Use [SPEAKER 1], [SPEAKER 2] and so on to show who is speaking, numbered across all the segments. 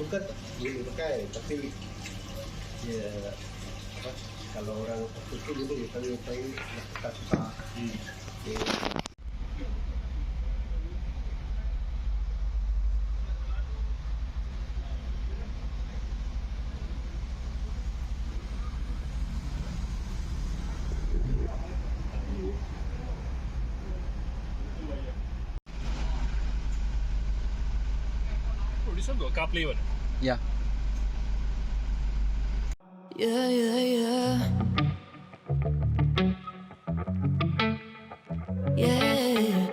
[SPEAKER 1] kan boleh pakai, tapi ya apa, kalau orang itu dulu paling susah.
[SPEAKER 2] This one got CarPlay one.
[SPEAKER 3] Yeah.
[SPEAKER 4] Yeah, yeah, yeah. Yeah.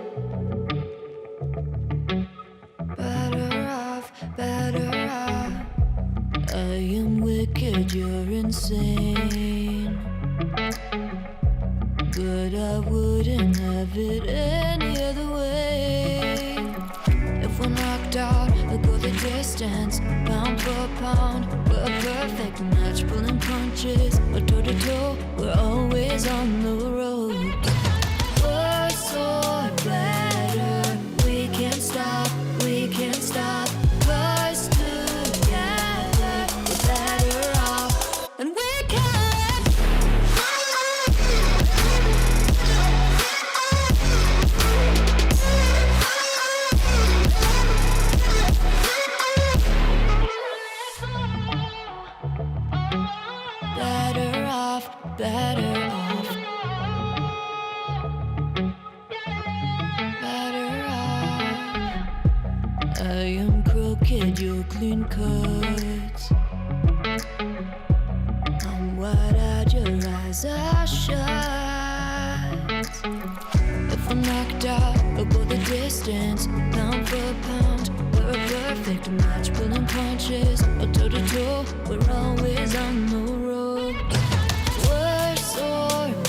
[SPEAKER 4] Better off. I am wicked, you're insane. But I wouldn't have it any other way. If we're knocked out, we'll go the distance, pound for pound. We're a perfect match, pulling punches, or toe to toe. We're always on the road. We're so better, we can't stop, we can't stop. 'Cause together we're better off, and we can. Better off, better off. Better off. I am crooked, you're clean cut. I'm wide-eyed, your eyes are shut. If we're knocked out, we'll go the distance, pound for pound. We're a perfect match, pulling punches, or toe to toe. We're always on the road. We're so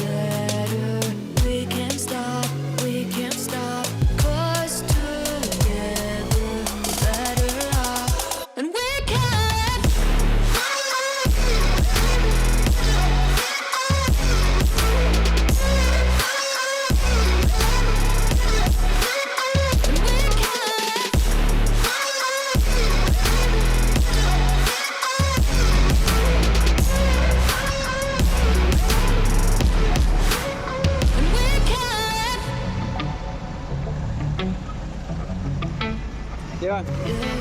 [SPEAKER 4] better, we can't stop, we can't stop. 'Cause together we're better off, and we can.
[SPEAKER 3] Yeah.
[SPEAKER 4] Yeah.